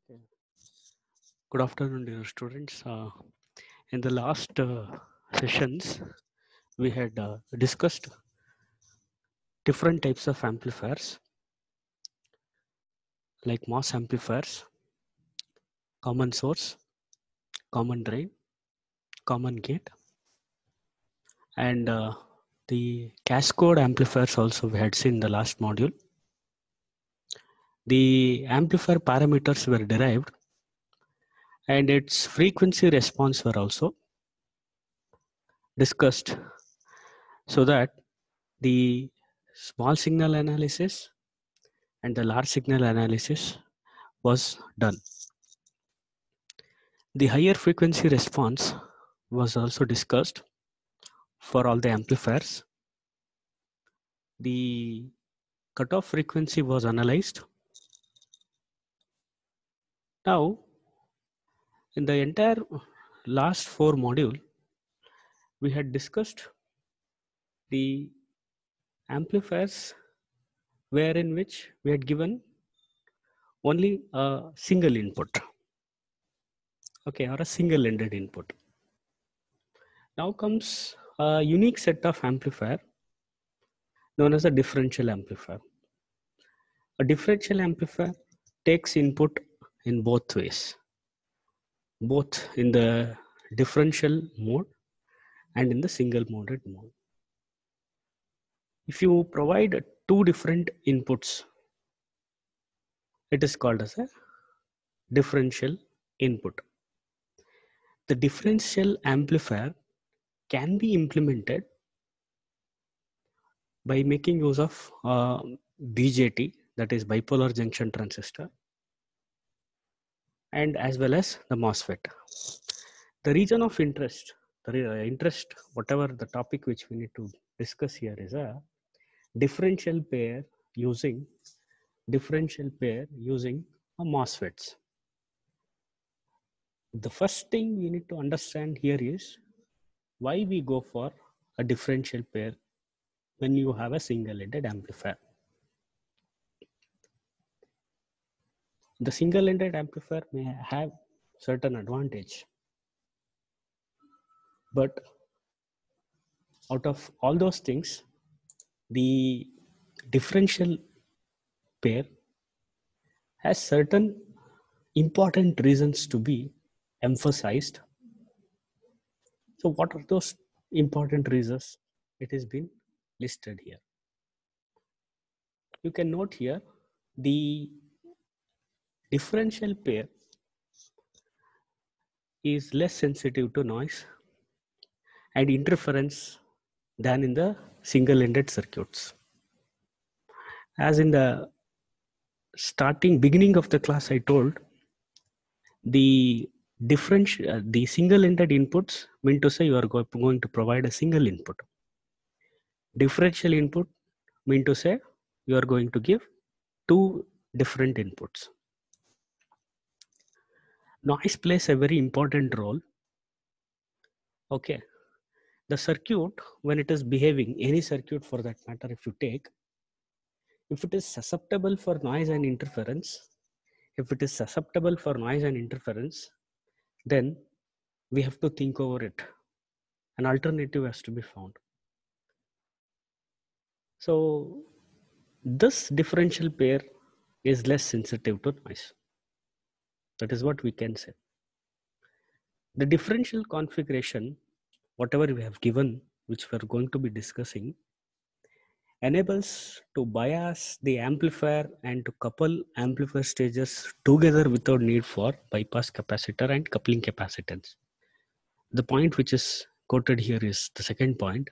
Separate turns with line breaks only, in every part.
Okay. Good afternoon, dear students. In the last sessions, we had discussed different types of amplifiers like MOS amplifiers, common source, common drain, common gate, and the cascade amplifiers also we had seen in the last module. The amplifier parameters were derived and its frequency response were also discussed so that the small signal analysis and the large signal analysis was done. The higher frequency response was also discussed for all the amplifiers. The cutoff frequency was analyzed. Now, in the entire last 4 module, we had discussed the amplifiers wherein which we had given only a single input, okay, or a single ended input. Now comes a unique set of amplifier known as a differential amplifier. A differential amplifier takes input in both ways, both in the differential mode and in the single moded mode. If you provide two different inputs, it is called as a differential input. The differential amplifier can be implemented by making use of BJT, that is bipolar junction transistor, and as well as the MOSFET. The region of interest, whatever the topic which we need to discuss here is a differential pair using a MOSFETs. The first thing we need to understand here is why we go for a differential pair when you have a single-ended amplifier. The single-ended amplifier may have certain advantage, but out of all those things, the differential pair has certain important reasons to be emphasized. So what are those important reasons? It has been listed here. You can note here the differential pair is less sensitive to noise and interference than in the single-ended circuits. As in the beginning of the class, I told the single-ended inputs mean to say you are going to provide a single input. Differential input mean to say you are going to give two different inputs. Noise plays a very important role. Okay, the circuit, when it is behaving, any circuit for that matter, if you take, if it is susceptible for noise and interference, then we have to think over it. An alternative has to be found. So this differential pair is less sensitive to noise. That is what we can say. The differential configuration, whatever we have given, which we are going to be discussing, enables to bias the amplifier and to couple amplifier stages together without need for bypass capacitor and coupling capacitance. The point which is quoted here is the second point.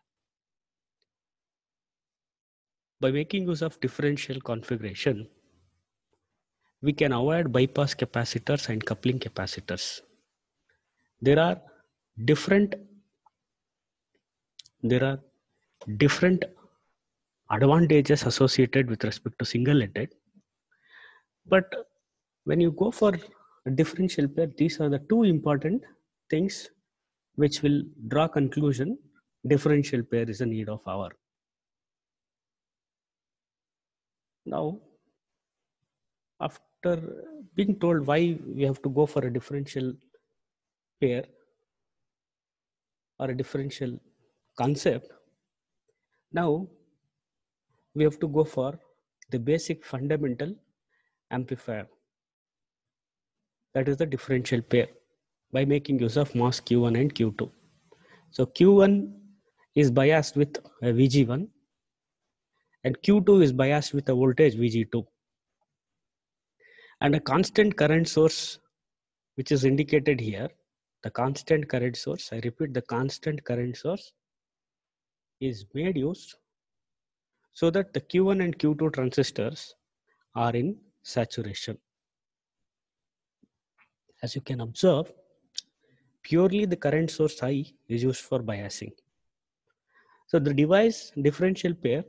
By making use of differential configuration, we can avoid bypass capacitors and coupling capacitors. There are different advantages associated with respect to single-ended, but when you go for a differential pair, these are the two important things which will draw conclusion differential pair is a need of hour. Now, after being told why we have to go for a differential pair or a differential concept, now we have to go for the basic fundamental amplifier, that is the differential pair, by making use of mass Q1 and Q2. So Q1 is biased with a VG1 and Q2 is biased with a voltage VG2, and a constant current source which is indicated here. The constant current source, I repeat, the constant current source is made used so that the Q1 and Q2 transistors are in saturation. As you can observe, purely the current source I is used for biasing. So the device differential pair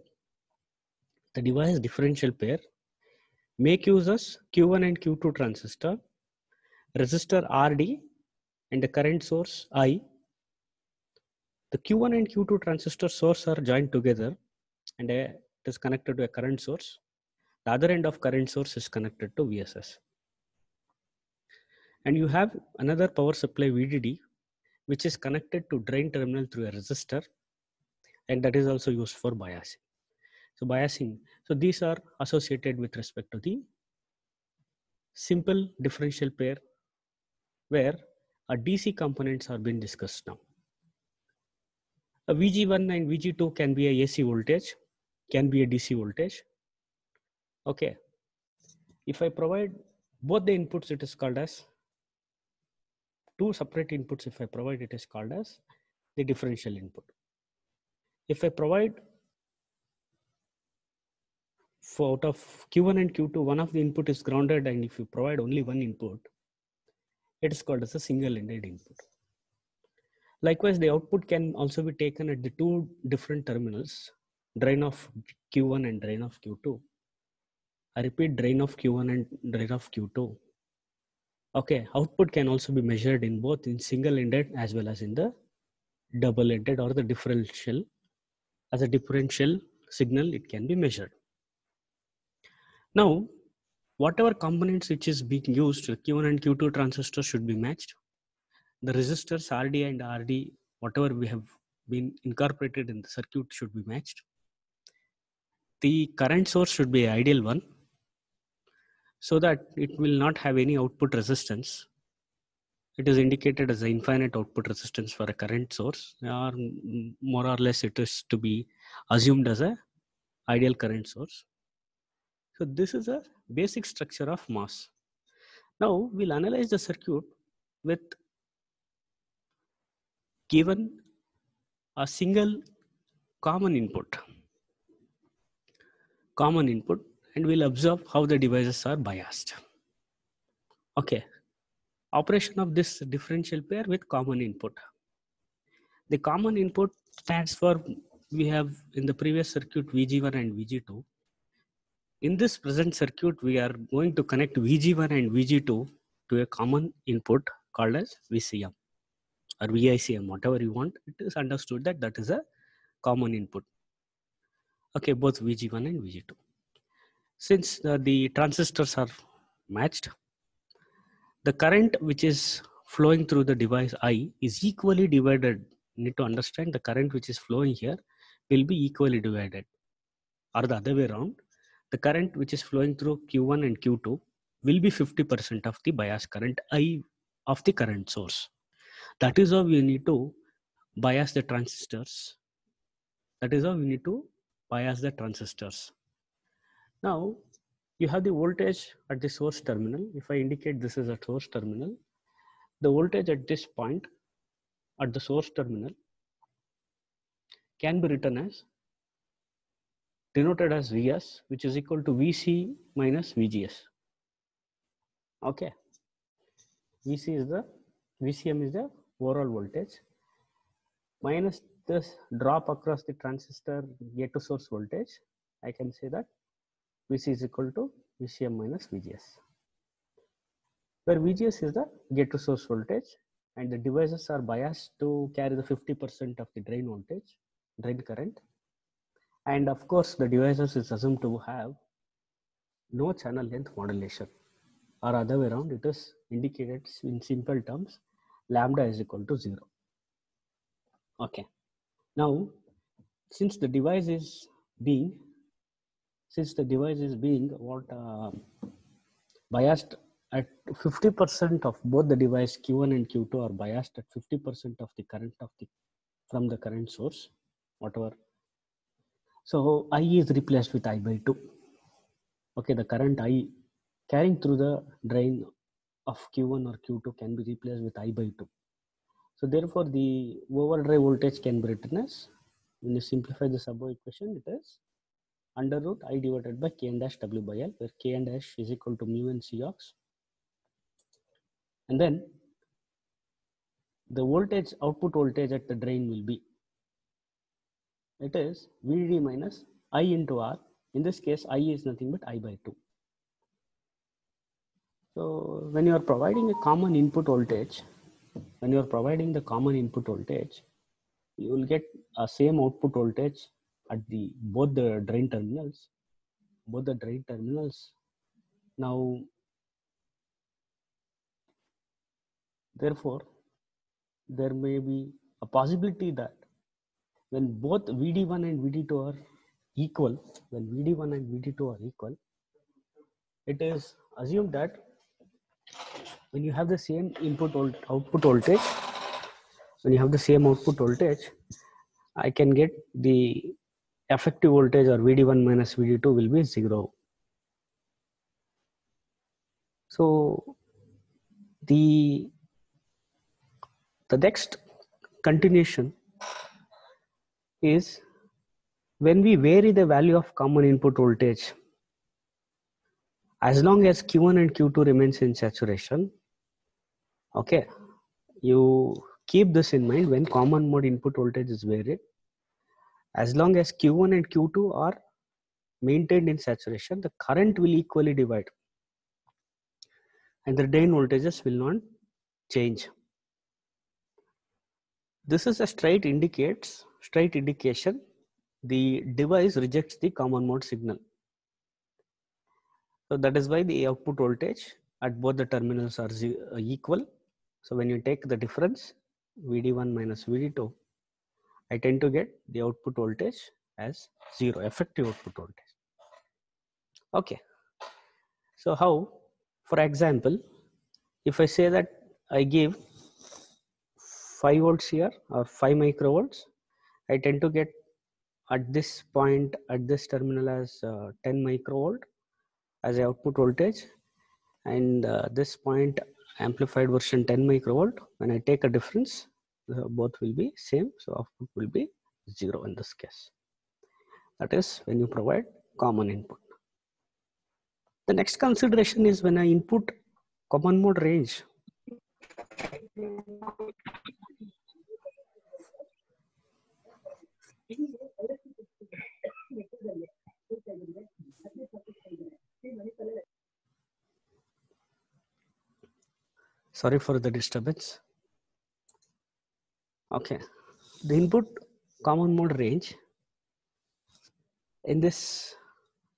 make uses Q1 and Q2 transistor, resistor RD, and the current source I. The Q1 and Q2 transistor source are joined together and it is connected to a current source. The other end of current source is connected to VSS. And you have another power supply VDD which is connected to drain terminal through a resistor, and that is also used for biasing. So these are associated with respect to the simple differential pair where a DC components are being discussed now. A VG1 and VG2 can be a AC voltage, can be a DC voltage. Okay. If I provide both the inputs, it is called as two separate inputs. If I provide, it is called as the differential input. If I provide for out of Q1 and Q2, one of the input is grounded, and if you provide only one input, it is called as a single-ended input. Likewise, the output can also be taken at the two different terminals, drain of Q1 and drain of Q2. I repeat, drain of Q1 and drain of Q2. Okay, output can also be measured in both in single-ended as well as in the double-ended or the differential. As a differential signal, it can be measured. Now, whatever components which is being used, Q1 and Q2 transistors should be matched. The resistors RD and RD, whatever we have been incorporated in the circuit, should be matched. The current source should be an ideal one so that it will not have any output resistance. It is indicated as an infinite output resistance for a current source, or more or less it is to be assumed as a ideal current source. So this is a basic structure of MOS. Now we'll analyze the circuit with given a single common input, and we'll observe how the devices are biased. Okay, operation of this differential pair with common input. The common input stands for, we have in the previous circuit VG1 and VG2. In this present circuit, we are going to connect VG1 and VG2 to a common input called as VCM or VICM, whatever you want. It is understood that that is a common input. Okay, both VG1 and VG2. Since the transistors are matched, the current which is flowing through the device I is equally divided. You need to understand the current which is flowing here will be equally divided, or the other way around. The current which is flowing through Q1 and Q2 will be 50% of the bias current I of the current source. That is how we need to bias the transistors. Now, you have the voltage at the source terminal. If I indicate this is a source terminal, the voltage at this point at the source terminal can be written as, denoted as Vs, which is equal to Vc minus Vgs. Okay, VCM is the overall voltage minus this drop across the transistor gate to source voltage. I can say that Vc is equal to Vcm minus Vgs, where Vgs is the gate to source voltage and the devices are biased to carry the 50% of the drain voltage, drain current. And of course, the devices is assumed to have no channel length modulation. or other way around, it is indicated in simple terms, lambda is equal to 0. Okay. Now, since the device is being what biased at 50% of both the device Q1 and Q2 are biased at 50% of the current from the current source, whatever. So I is replaced with I by 2. Okay, the current I carrying through the drain of Q1 or Q2 can be replaced with I by 2. So therefore, the overdrive voltage can be written as, when you simplify the above equation, it is under root I divided by K and dash W by L, where K and dash is equal to mu and Cox. And then the voltage, output voltage at the drain will be, it is VDD minus I into R. In this case, I is nothing but I by 2. So when you are providing a common input voltage, you will get a same output voltage at both the drain terminals. Now, therefore, there may be a possibility that when both VD1 and VD2 are equal, it is assumed that when you have the same output voltage, I can get the effective voltage, or VD1 minus VD2 will be 0. So the next continuation is, when we vary the value of common input voltage, as long as Q1 and Q2 remains in saturation, okay, you keep this in mind when common mode input voltage is varied. As long as Q1 and Q2 are maintained in saturation, the current will equally divide and the drain voltages will not change. This is a straight indication the device rejects the common mode signal. So that is why the output voltage at both the terminals are equal. So when you take the difference, VD1 minus VD2, I tend to get the output voltage as 0, effective output voltage. Okay. So how, for example, if I say that I give 5 volts here or 5 microvolts, I tend to get at this point, at this terminal, as 10 microvolt as a output voltage, and this point amplified version 10 microvolt. When I take a difference, both will be same, so output will be 0 in this case. That is when you provide common input. The next consideration is when I input common mode range. Sorry for the disturbance. Okay, the input common mode range, in this,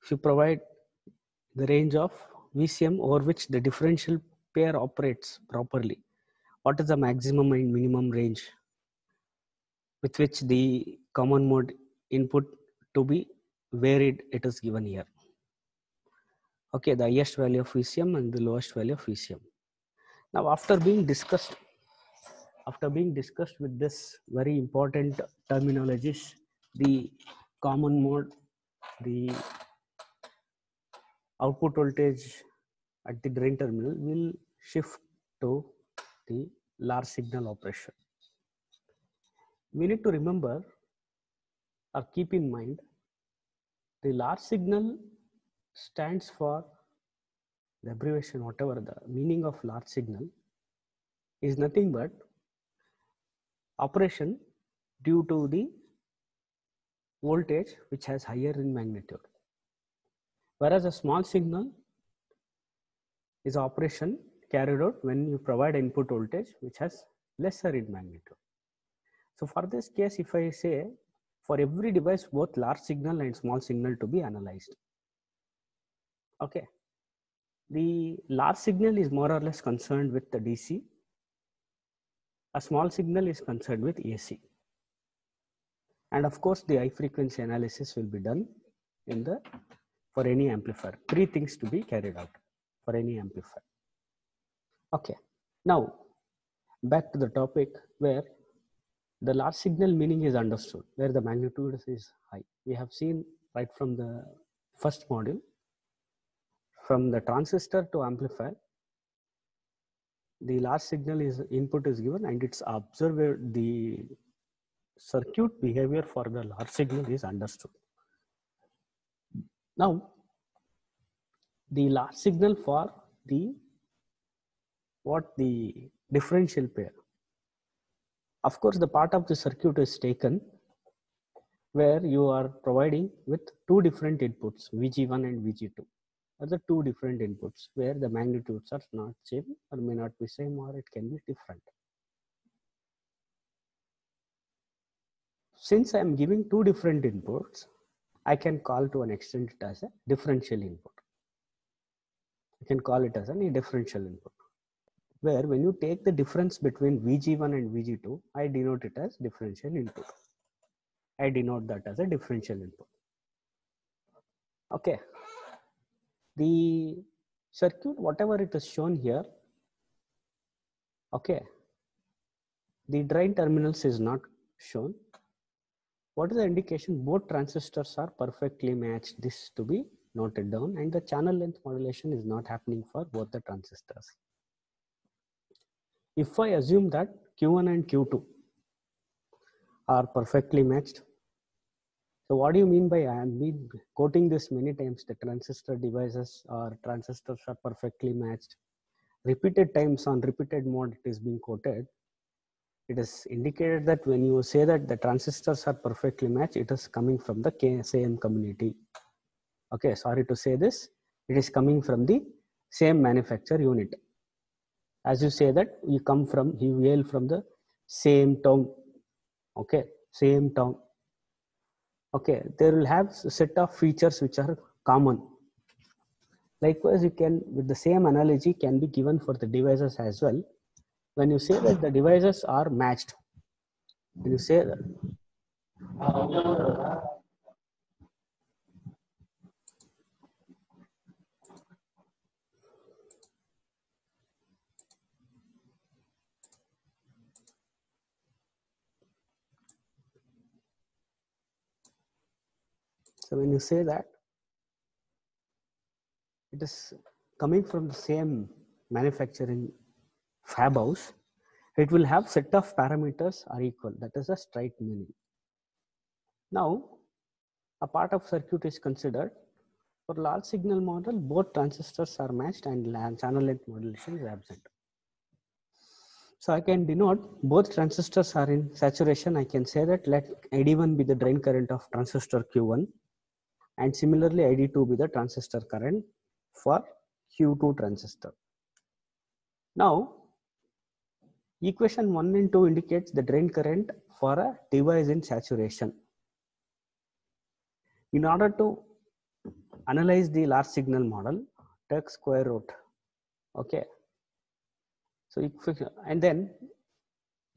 if you provide the range of VCM over which the differential pair operates properly, what is the maximum and minimum range with which the common mode input to be varied, it is given here. Okay, the highest value of VCM and the lowest value of VCM. Now, after being discussed with this very important terminologies, the common mode, the output voltage at the drain terminal will shift to the large signal operation. We need to remember or keep in mind, the large signal stands for, the abbreviation, whatever the meaning of large signal, is nothing but operation due to the voltage which has higher in magnitude, whereas a small signal is operation carried out when you provide input voltage which has lesser in magnitude. So for this case, if I say for every device both large signal and small signal to be analyzed, okay, The large signal is more or less concerned with the DC. A small signal is concerned with AC. And of course, the high frequency analysis will be done in the for any amplifier. Three things to be carried out for any amplifier. Okay, now back to the topic where the large signal meaning is understood, where the magnitude is high. We have seen right from the first module, from the transistor to amplifier, the large signal is input is given and it's observed, the circuit behavior for the large signal is understood. Now, the large signal for the differential pair. Of course, the part of the circuit is taken where you are providing with two different inputs, VG1 and VG2. Are the two different inputs where the magnitudes are not same or may not be same or it can be different. Since I am giving two different inputs, I can call to an extent it as a differential input. I can call it as a differential input, where when you take the difference between VG1 and VG2, I denote it as differential input. I denote that as a differential input. Okay. The circuit, whatever it is shown here, okay, the drain terminals is not shown. What is the indication? Both transistors are perfectly matched. This to be noted down, and the channel length modulation is not happening for both the transistors. If I assume that Q1 and Q2 are perfectly matched, so what do you mean by, I have been quoting this many times, the transistor devices or transistors are perfectly matched. Repeated times on repeated mode it is being quoted. It is indicated that when you say that the transistors are perfectly matched, it is coming from the same community. Okay, sorry to say this, it is coming from the same manufacturer unit. As you say that you hail from the same town. Okay, same town. Okay, they will have a set of features which are common. Likewise, you can, with the same analogy can be given for the devices as well. When you say that the devices are matched, when you say that, so when you say that it is coming from the same manufacturing fab house, it will have set of parameters are equal. That is a straight meaning. Now, a part of circuit is considered. For large signal model, both transistors are matched and channel length modulation is absent. So I can denote both transistors are in saturation. I can say that let ID1 be the drain current of transistor Q1 and similarly ID2 be the transistor current for Q2 transistor. Now, equation 1 and 2 indicates the drain current for a device in saturation. In order to analyze the large signal model, take square root. Okay. So, and then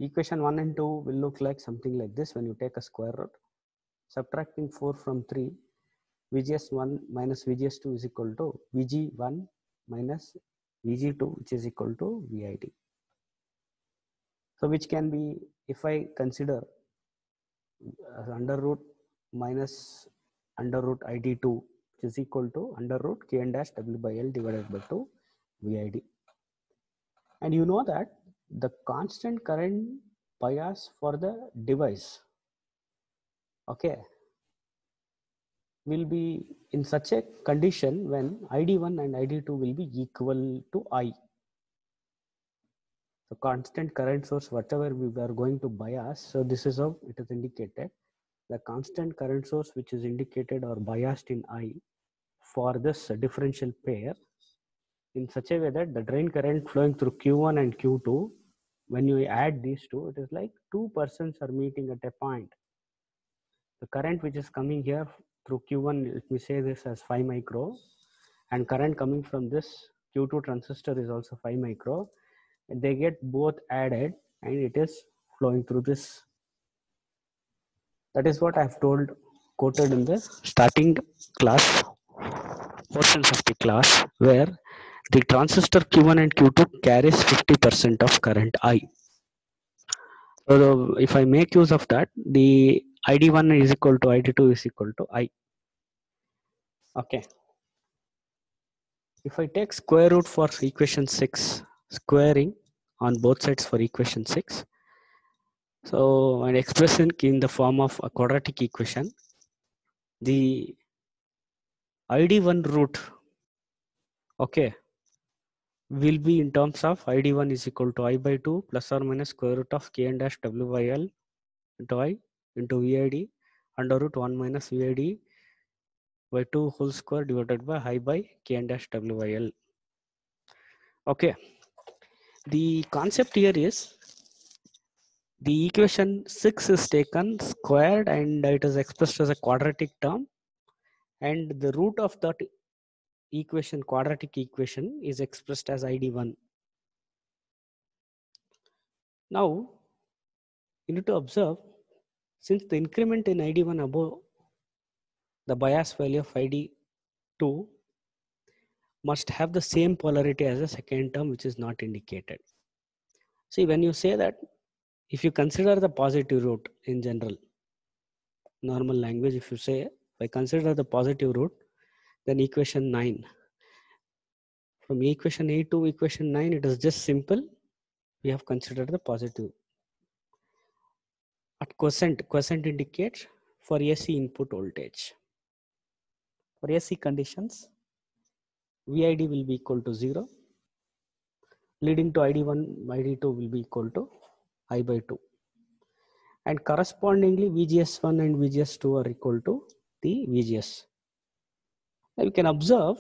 equation 1 and 2 will look like something like this. When you take a square root, subtracting 4 from 3, VGS1 minus VGS2 is equal to VG1 minus VG2, which is equal to VID. So which can be, if I consider under root minus under root ID2, which is equal to under root Kn dash W by L divided by 2 VID. And you know that the constant current bias for the device, okay, will be in such a condition when ID1 and ID2 will be equal to I. The constant current source, whatever we are going to bias, so this is how it is indicated. The constant current source which is indicated or biased in I for this differential pair in such a way that the drain current flowing through Q1 and Q2, when you add these two, it is like two persons are meeting at a point. The current which is coming here through Q1, let me say this as 5 micro, and current coming from this Q2 transistor is also 5 micro. And they get both added and it is flowing through this. That is what I have quoted in the starting class portions of the class, where the transistor Q1 and Q2 carries 50% of current I. So if I make use of that, the ID1 is equal to ID2 is equal to I. Okay. If I take square root for equation 6, squaring on both sides for equation 6, so an expression in the form of a quadratic equation, the ID1 root, okay, will be in terms of ID1 is equal to I by 2 plus or minus square root of K and dash W by L into I into VID under root 1 minus VID by 2 whole square divided by I by K and dash W by L. Okay. The concept here is the equation 6 is taken squared and it is expressed as a quadratic term, and the root of that equation, quadratic equation, is expressed as ID1. Now, you need to observe, since the increment in ID1 above the bias value of ID2 must have the same polarity as the second term, which is not indicated. See, when you say that, if you consider the positive root in general, normal language, if you say, if I consider the positive root, then equation 9. From equation 8 to equation 9, it is just simple. We have considered the positive. At quotient indicates for AC input voltage. For AC conditions, VID will be equal to 0, leading to ID1, ID2 will be equal to I by 2. And correspondingly, VGS1 and VGS2 are equal to the VGS. Now you can observe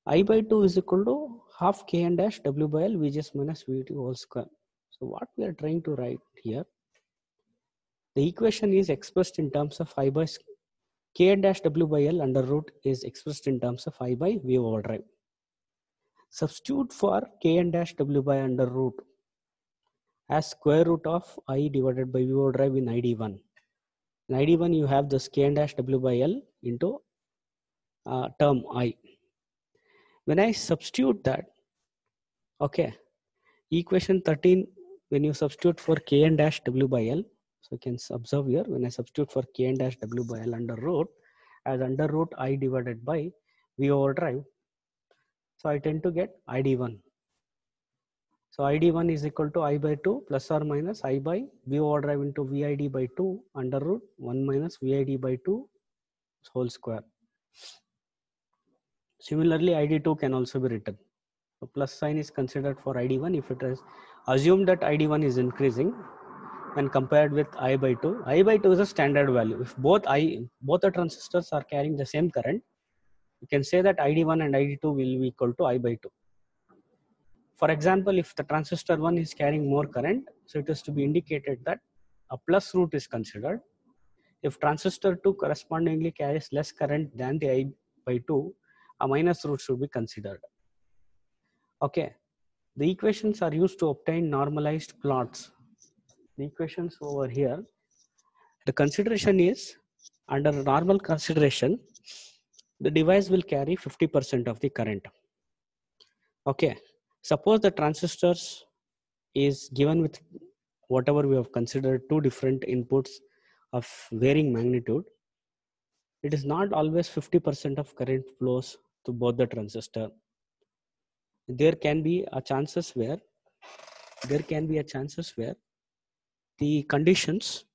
I by 2 is equal to half K and dash W by L VGS minus VT whole square. So what we are trying to write here, the equation is expressed in terms of I by K and dash W by L under root is expressed in terms of I by V overdrive. Substitute for K and dash W by under root as square root of I divided by V overdrive in ID1. In ID1 you have this K and dash W by L into term I. When I substitute that, okay, equation 13, when you substitute for K and dash W by L, so you can observe here, when I substitute for K and dash W by L under root as under root I divided by V overdrive, so I tend to get ID1. So ID1 is equal to I by 2 plus or minus I by V overdrive into VID by 2 under root 1 minus VID by 2 whole square. Similarly, ID2 can also be written. So plus sign is considered for ID1 if it is assumed that ID1 is increasing when compared with I by 2. I by 2 is a standard value. If both the transistors are carrying the same current, you can say that ID1 and ID2 will be equal to I by 2. For example, if the transistor 1 is carrying more current, so it is to be indicated that a plus root is considered. If transistor 2 correspondingly carries less current than the I by 2, a minus root should be considered. Okay, the equations are used to obtain normalized plots. The equations over here, the consideration is, under normal consideration, the device will carry 50% of the current. Okay, suppose the transistors is given with whatever we have considered two different inputs of varying magnitude. It is not always 50% of current flows to both the transistor. There can be a chances where the conditions,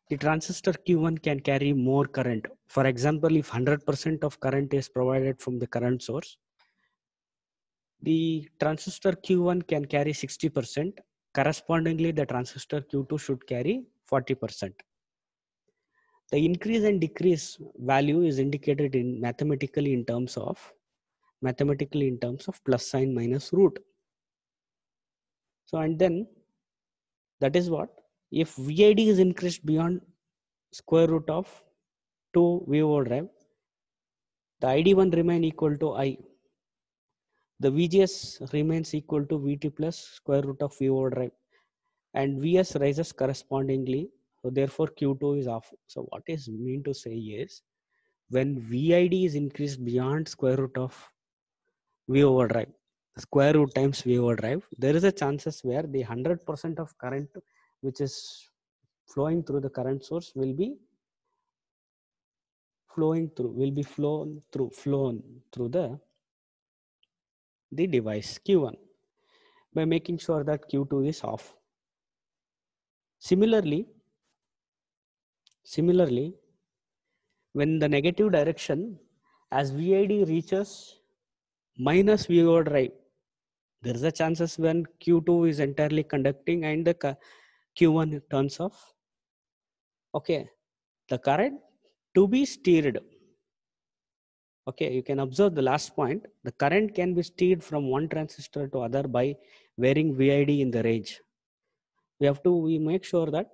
the transistor Q1 can carry more current. For example, if 100% of current is provided from the current source, the transistor Q1 can carry 60%. Correspondingly, the transistor Q2 should carry 40%. The increase and decrease value is indicated in mathematically in terms of plus sign minus root. So, and then that is what, if VID is increased beyond square root of 2 V overdrive, the ID1 remain equal to I. the VGS remains equal to VT plus square root of V overdrive, and Vs rises correspondingly. So therefore Q2 is off. So what is mean to say is, when VID is increased beyond square root of V overdrive, square root times V overdrive, there is a chances where the 100% of current which is flowing through the current source will be flown through the device Q1 by making sure that Q2 is off. Similarly, when the negative direction as VID reaches minus V overdrive, there is a chances when Q2 is entirely conducting and the Q1 turns off. Okay, the current to be steered. Okay, you can observe the last point. The current can be steered from one transistor to other by varying VID in the range. We make sure that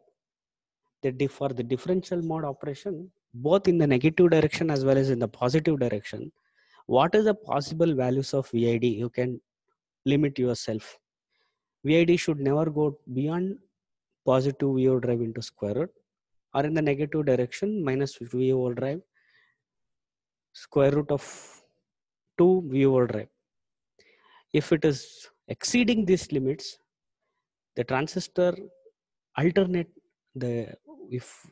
for the differential mode operation, both in the negative direction as well as in the positive direction, what is the possible values of VID? You can limit yourself. VID should never go beyond positive V overdrive into square root, or in the negative direction minus V overdrive square root of 2 V overdrive. If it is exceeding these limits, the transistor alternate if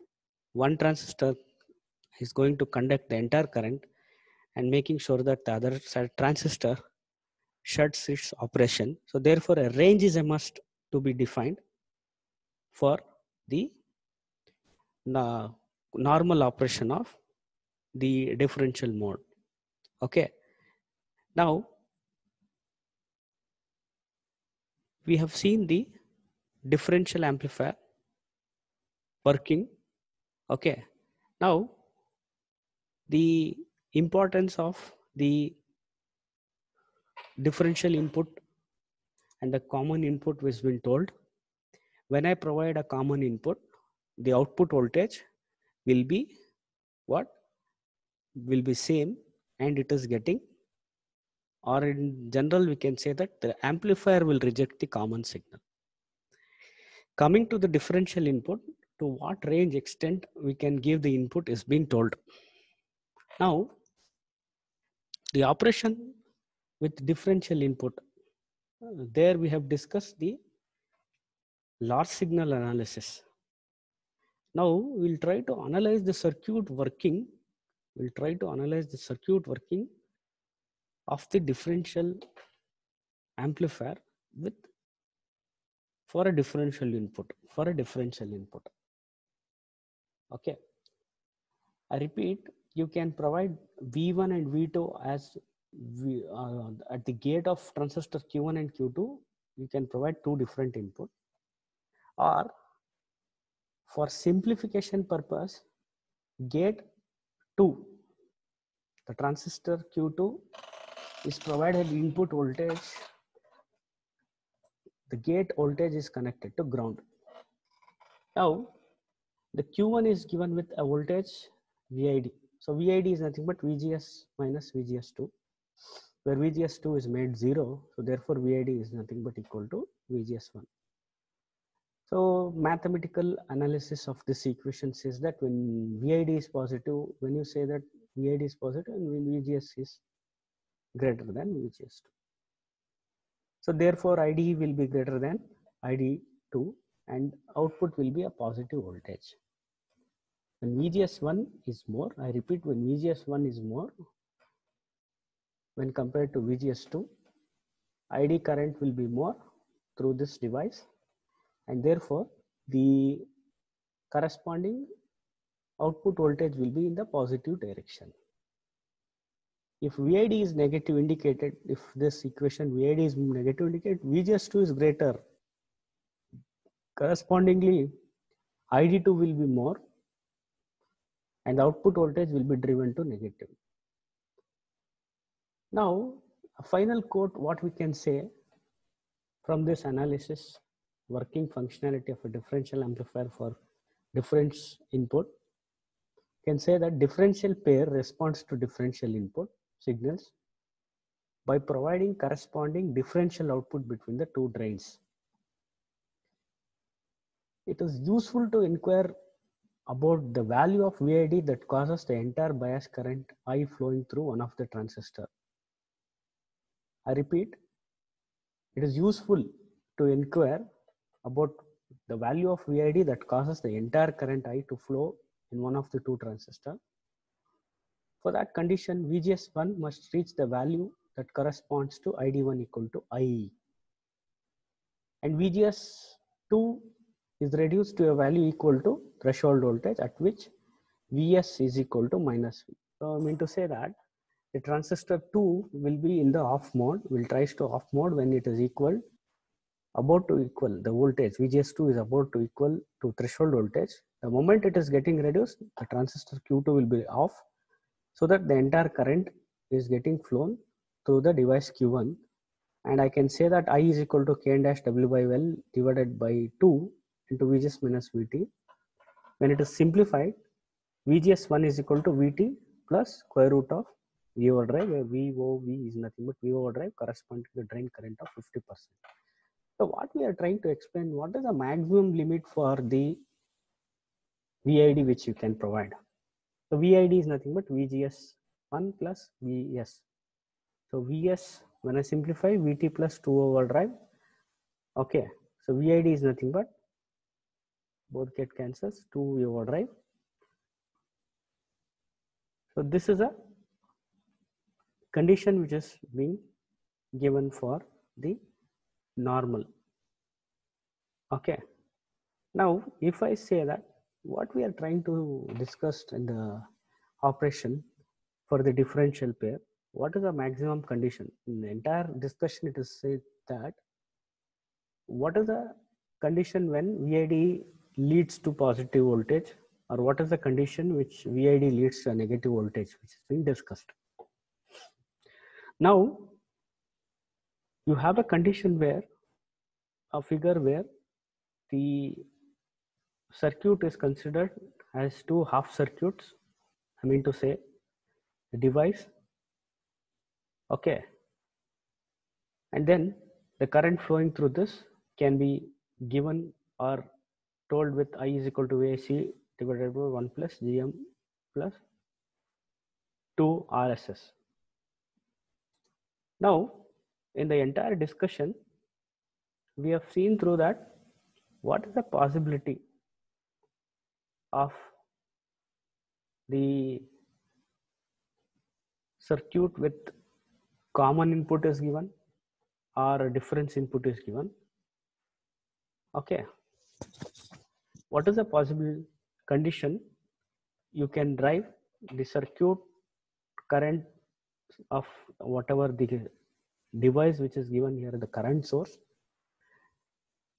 one transistor is going to conduct the entire current and making sure that the other transistor shuts its operation. So therefore a range is a must to be defined for the normal operation of the differential mode. Okay, now we have seen the differential amplifier working. Okay, now the importance of the differential input and the common input has been told. When I provide a common input, the output voltage will be what? Will be same, and it is getting, or in general we can say that the amplifier will reject the common signal. Coming to the differential input, to what range extent we can give the input is being told. Now, the operation with differential input, there we have discussed the large signal analysis. Now we'll try to analyze the circuit working. We'll try to analyze the circuit working of the differential amplifier for a differential input. Okay. I repeat, you can provide V1 and V2 as at the gate of transistor Q1 and Q2. You can provide two different input, or for simplification purpose, gate 2, the transistor Q2 is provided input voltage. The gate voltage is connected to ground. Now the Q1 is given with a voltage VID. So VID is nothing but VGS minus VGS2, where VGS2 is made 0. So therefore VID is nothing but equal to VGS1. So mathematical analysis of this equation says that when VID is positive, when you say that VID is positive and when VGS is greater than VGS2. So therefore ID will be greater than ID2 and output will be a positive voltage. When VGS1 is more, I repeat, when VGS1 is more when compared to VGS2, ID current will be more through this device, and therefore the corresponding output voltage will be in the positive direction. If VID is negative indicated, if this equation VID is negative indicated, VGS2 is greater. Correspondingly, ID2 will be more and the output voltage will be driven to negative. Now, a final quote, what we can say from this analysis, working functionality of a differential amplifier for difference input, can say that differential pair responds to differential input signals by providing corresponding differential output between the two drains. It is useful to inquire about the value of VID that causes the entire bias current I flowing through one of the transistor. I repeat, it is useful to inquire about the value of VID that causes the entire current I to flow in one of the two transistors. For that condition, VGS1 must reach the value that corresponds to ID1 equal to IE. And VGS2 is reduced to a value equal to threshold voltage at which Vs is equal to minus V. So I mean to say that the transistor 2 will be in the off mode, will tries to off mode when it is about to equal the voltage. VGS2 is about to equal to threshold voltage. The moment it is getting reduced, the transistor Q2 will be off, so that the entire current is getting flown through the device Q1. And I can say that I is equal to K dash W by L divided by 2 into VGS minus VT. When it is simplified, VGS1 is equal to VT plus square root of V over drive, where VOV is nothing but V over drive corresponding to the drain current of 50%. So what we are trying to explain, what is the maximum limit for the VID which you can provide? So VID is nothing but VGS1 plus VS. So VS, when I simplify, VT plus 2 over drive. Okay, so VID is nothing but, both get cancels, 2 over drive. So this is a condition which is being given for the normal. Okay, now if I say that what we are trying to discuss in the operation for the differential pair, what is the maximum condition? In the entire discussion, it is said that what is the condition when VID leads to positive voltage, or what is the condition which VID leads to a negative voltage, which is being discussed. Now, you have a condition where, a figure where the circuit is considered as two half circuits. I mean to say, the device, okay, and then the current flowing through this can be given or told with I is equal to VIC divided by 1 plus GM plus 2 RSS. Now, in the entire discussion, we have seen through that what is the possibility of the circuit with common input is given or a difference input is given. Okay, what is the possible condition you can drive the circuit current of whatever the device which is given here, the current source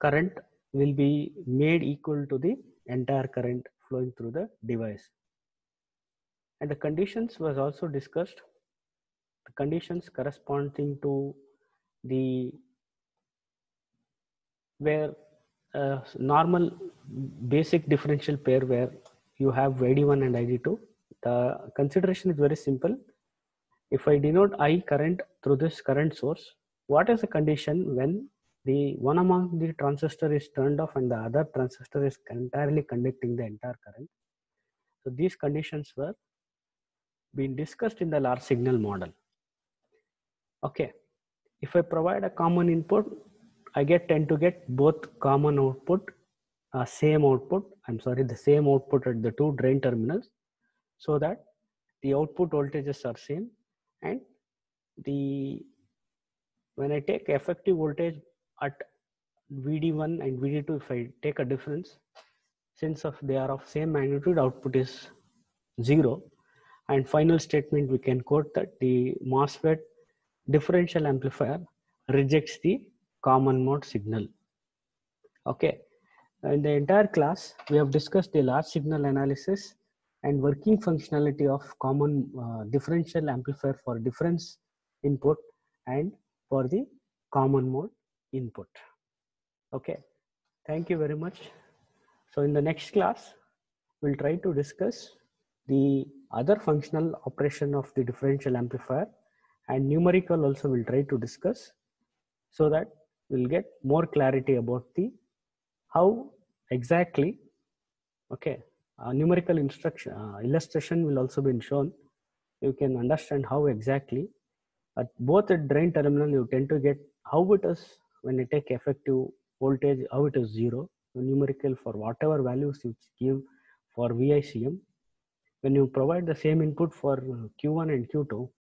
current will be made equal to the entire current flowing through the device. And the conditions was also discussed, the conditions corresponding to the where normal basic differential pair where you have ID1 and ID2. The consideration is very simple. If I denote I current through this current source, what is the condition when the one among the transistor is turned off and the other transistor is entirely conducting the entire current? So these conditions were being discussed in the large signal model. Okay, if I provide a common input, I tend to get both common output, same output, the same output at the two drain terminals, so that the output voltages are same, and when I take effective voltage at VD1 and VD2, if I take a difference, since they are of same magnitude, output is 0. And final statement, we can quote that the MOSFET differential amplifier rejects the common mode signal. Okay, in the entire class, we have discussed the large signal analysis and working functionality of common differential amplifier for difference input and for the common mode input. Okay, thank you very much. So in the next class, we'll try to discuss the other functional operation of the differential amplifier and numerical also we'll try to discuss, so that we'll get more clarity about the how exactly, okay, numerical instruction illustration will also be shown. You can understand how exactly at both at drain terminal you tend to get how it is when you take effective voltage, how it is zero, numerical for whatever values you give for VICM. When you provide the same input for Q1 and Q2,